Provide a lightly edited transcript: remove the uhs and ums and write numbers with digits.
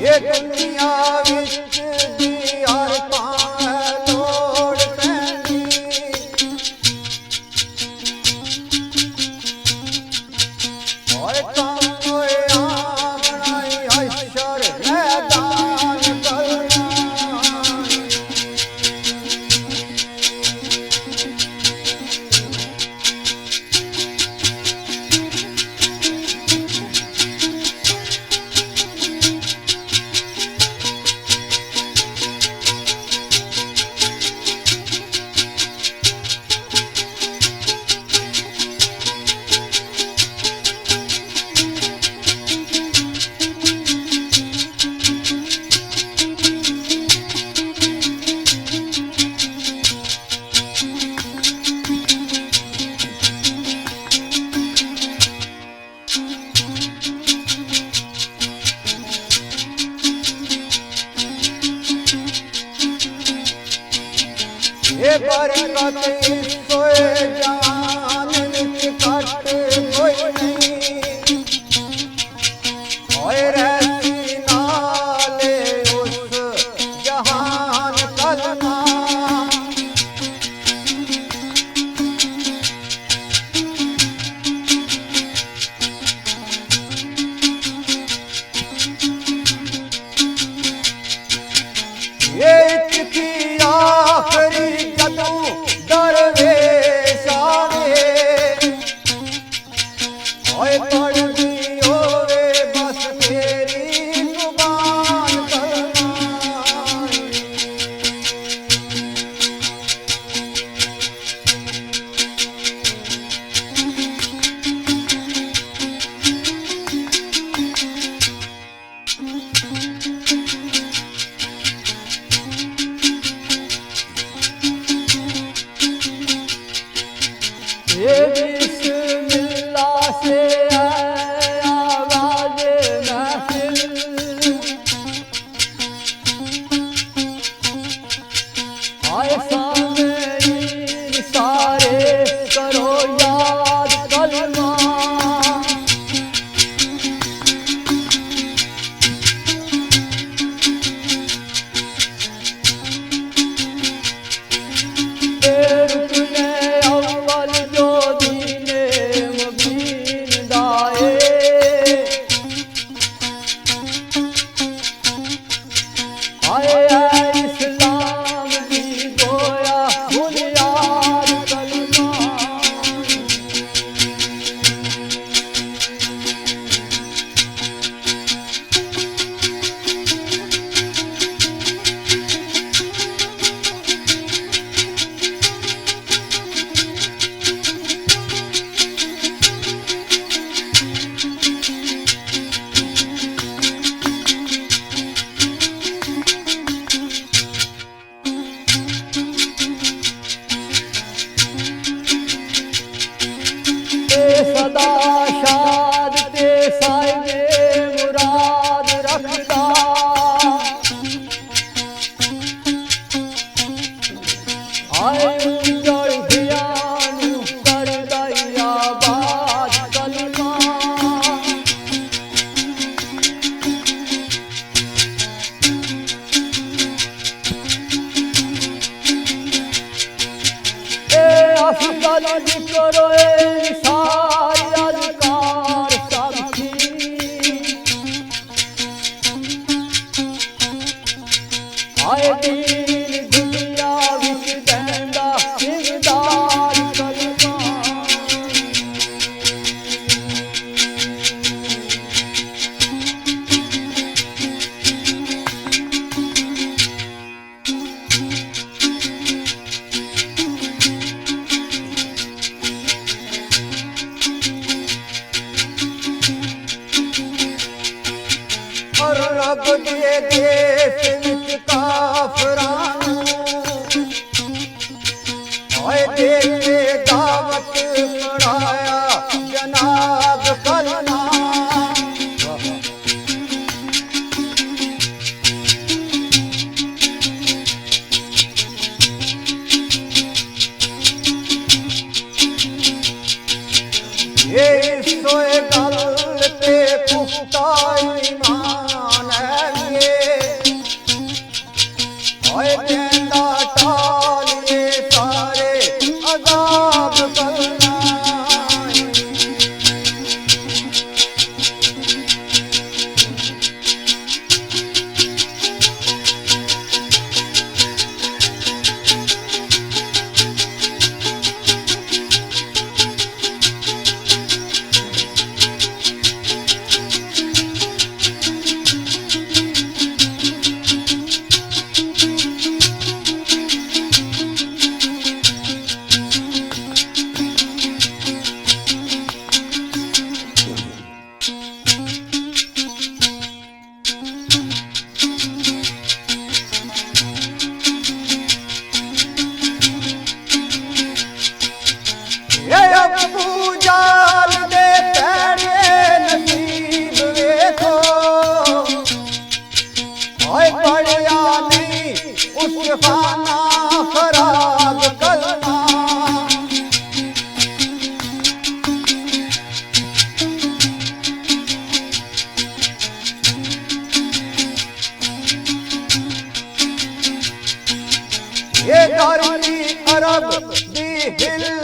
ये दुनिया विच दी हर पां लोड़ पैंदी ओए काम होए आमनाई हशर मैदान करना ये बरकत सोए जान विच कट कोई नहीं ओए रहती नाले उस जहान कलमा ये चिट्ठी आखरी दरवेश आवे ओए पढ़दी होवे बस तेरी जुबान ये बिस्मिल्लाह से आवाज़ महफिल आए सामईन सारे करो याद कलमा सदा शाद ते साहिबे मुराद रखता आए उजड़ धियानु कर दया बात कलमा ए ਅਫਜ਼ਲ ਜ਼ਿਕਰ ਏ ਸਾਰੀ ਅਜ਼ਕਾਰ ਸਭ ਕੀ ਆਏ ਦੀਨ ਦੁਨੀਆ ਵਿੱਚ ਦਹਿੰਦਾ ਇਮਦਾਦ ਕਲਮਾਂ ਰੱਬ ਦੇ ਦੇਸ਼ ਵਿੱਚ ਕਾਫਰਾਂ ਨੂੰ ਹੋਏ ਦੇ ਕੇ ਦਾਵਤ ਪੜਾਇਆ ਜਨਾਬ ਕਲਮਾ ਇਹ ਸੋਏ ਗੱਲ ਤੇ ਪੁਖਤਾ ਈਮਾਨ ਹੈ ਹੋਏ ਕਹਿੰਦਾ ਟਾਲੀਏ ਸਾਰੇ ਅਜ਼ਾਬ ਕਰਨਾ ਅਬੂ ਜਾਲ ਦੇ ਪੈੜੇ ਨਸੀਬ ਵੇਖੋ ਹੋਏ ਪੜਿਆ ਨਹੀਂ ਉਸ ਖਾਨਾ ਖਰਾਬ ਕਲਮਾ ਇਹ ਧਰਤੀ ਅਰਬ ਦੀ ਹਿੱਲ